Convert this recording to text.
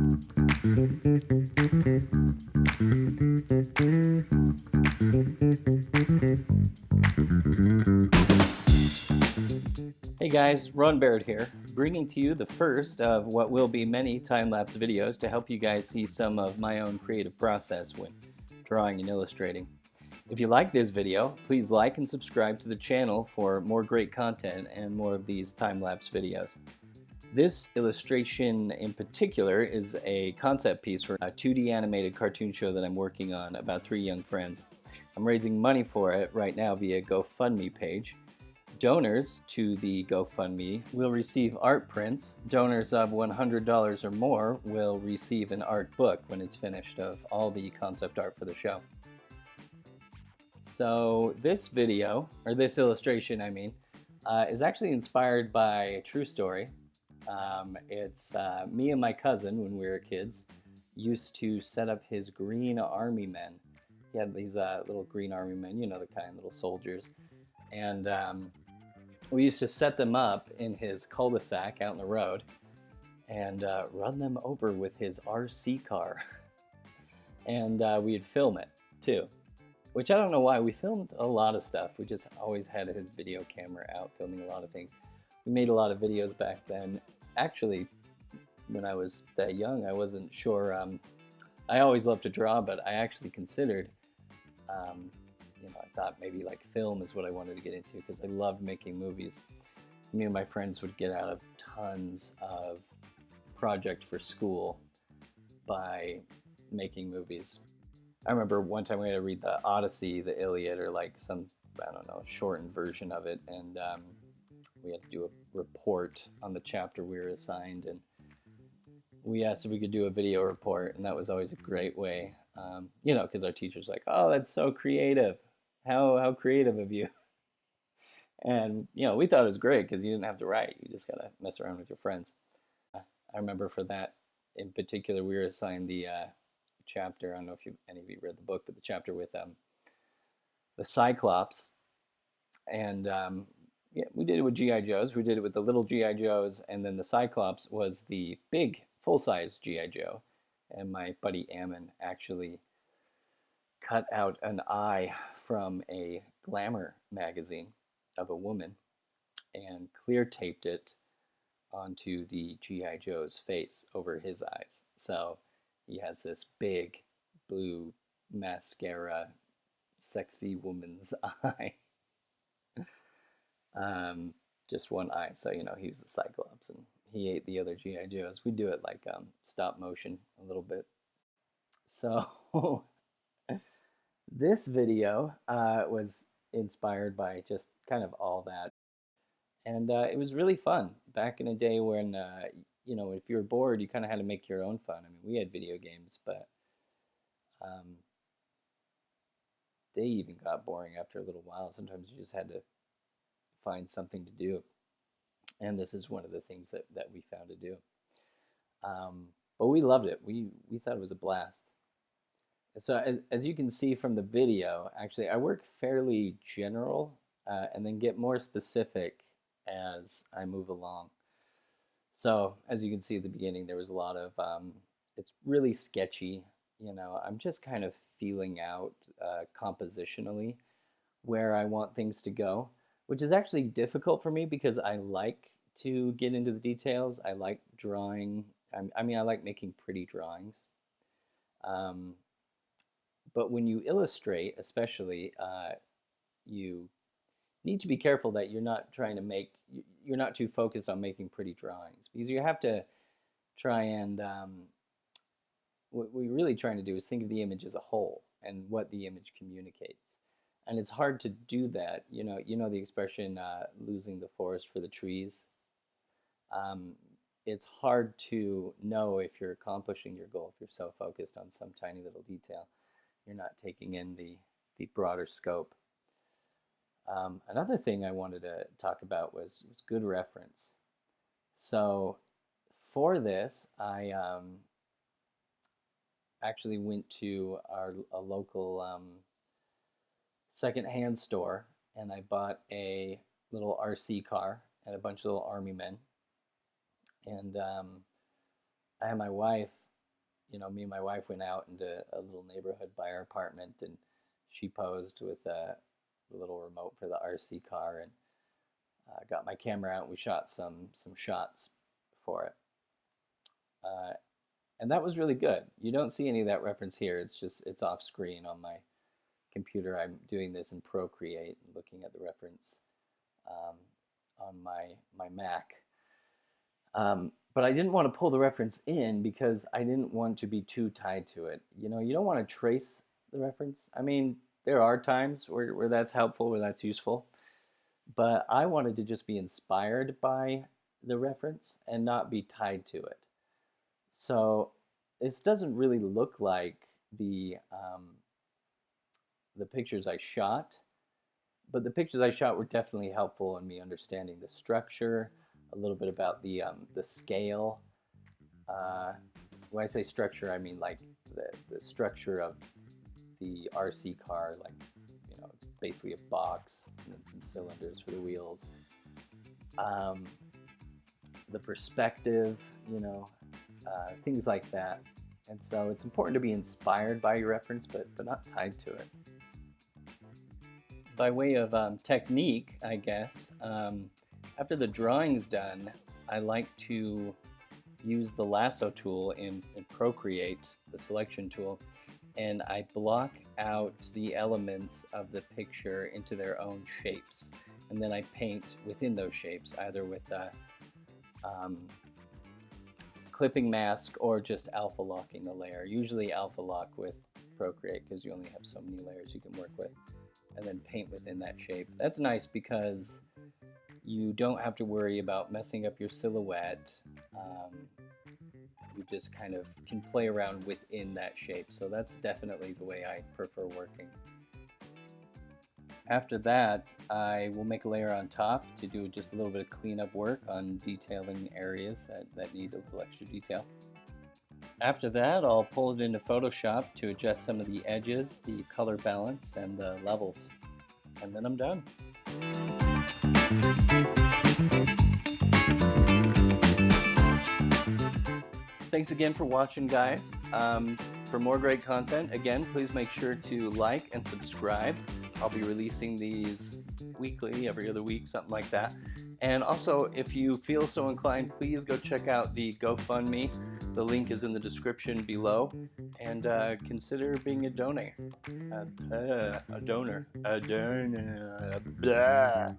Hey guys, Ron Baird here, bringing to you the first of what will be many time-lapse videos to help you guys see some of my own creative process when drawing and illustrating. If you like this video, please like and subscribe to the channel for more great content and more of these time-lapse videos. This illustration in particular is a concept piece for a 2D animated cartoon show that I'm working on about three young friends. I'm raising money for it right now via GoFundMe page. Donors to the GoFundMe will receive art prints. Donors of $100 or more will receive an art book when it's finished of all the concept art for the show. So this video, or this illustration I mean, is actually inspired by a true story. It's me and my cousin, when we were kids, used to set up his green army men. He had these little green army men, you know, the kind, little soldiers. And we used to set them up in his cul-de-sac out in the road and run them over with his RC car. And we'd film it too, which I don't know why. We filmed a lot of stuff. We just always had his video camera out filming a lot of things. We made a lot of videos back then. Actually, when I was that young, I wasn't sure. I always loved to draw, but I actually considered I thought maybe like film is what I wanted to get into because I loved making movies. Me and my friends would get out of tons of project for school by making movies. I remember one time we had to read the Odyssey, the Iliad, or like some, I don't know, shortened version of it, and we had to do a report on the chapter we were assigned, and we asked if we could do a video report, and that was always a great way, because our teacher's like, "Oh, that's so creative. How creative of you." And, we thought it was great because you didn't have to write. You just got to mess around with your friends. I remember for that in particular, we were assigned the chapter. I don't know if any of you read the book, but the chapter with the Cyclops. And we did it with G.I. Joes. We did it with the little G.I. Joes. And then the Cyclops was the big, full-size G.I. Joe. And my buddy Ammon actually cut out an eye from a Glamour magazine of a woman and clear taped it onto the G.I. Joe's face over his eyes. So he has this big blue mascara sexy woman's eye. Just one eye, so he was the Cyclops and he ate the other G.I. Joes. We do it like stop motion a little bit. So this video was inspired by just kind of all that. And it was really fun back in a day when, if you were bored, you kind of had to make your own fun. I mean, we had video games, but they even got boring after a little while. Sometimes you just had to find something to do. And this is one of the things that we found to do. But we loved it. We thought it was a blast. So as you can see from the video, actually, I work fairly general and then get more specific as I move along. So as you can see at the beginning, there was a lot of, it's really sketchy. I'm just kind of feeling out compositionally where I want things to go, which is actually difficult for me because I like to get into the details. I like drawing. I like making pretty drawings. But when you illustrate, especially, you need to be careful that you're not you're not too focused on making pretty drawings, because you have to try and, what we're really trying to do is think of the image as a whole and what the image communicates. And it's hard to do that. You know the expression, losing the forest for the trees. It's hard to know if you're accomplishing your goal if you're so focused on some tiny little detail. You're not taking in the broader scope. Another thing I wanted to talk about was good reference. So for this, I actually went to a local secondhand store, and I bought a little RC car and a bunch of little army men. And I had my wife me and my wife went out into a little neighborhood by our apartment, and she posed with a little remote for the RC car, and got my camera out. And we shot some shots for it, uh, and that was really good. You don't see any of that reference here. It's off screen on my computer. I'm doing this in Procreate, looking at the reference um, on my Mac. But I didn't want to pull the reference in because I didn't want to be too tied to it. You don't want to trace the reference. I mean, there are times where that's helpful, where that's useful. But I wanted to just be inspired by the reference and not be tied to it. So this doesn't really look like the pictures I shot, but the pictures I shot were definitely helpful in me understanding the structure, a little bit about the scale. When I say structure, I mean like the structure of the RC car, like it's basically a box and then some cylinders for the wheels. The perspective, things like that. And so it's important to be inspired by your reference, but not tied to it. By way of technique, I guess, after the drawing's done, I like to use the lasso tool in Procreate, the selection tool, and I block out the elements of the picture into their own shapes. And then I paint within those shapes, either with a clipping mask or just alpha locking the layer. Usually alpha lock with Procreate because you only have so many layers you can work with, and then paint within that shape. That's nice because you don't have to worry about messing up your silhouette. You just kind of can play around within that shape. So that's definitely the way I prefer working. After that, I will make a layer on top to do just a little bit of cleanup work on detailing areas that need a little extra detail. After that, I'll pull it into Photoshop to adjust some of the edges, the color balance, and the levels. And then I'm done. Thanks again for watching, guys. For more great content, again, please make sure to like and subscribe. I'll be releasing these weekly, every other week, something like that. And also, if you feel so inclined, please go check out the GoFundMe. The link is in the description below. And consider being a donor. A donor. Blah.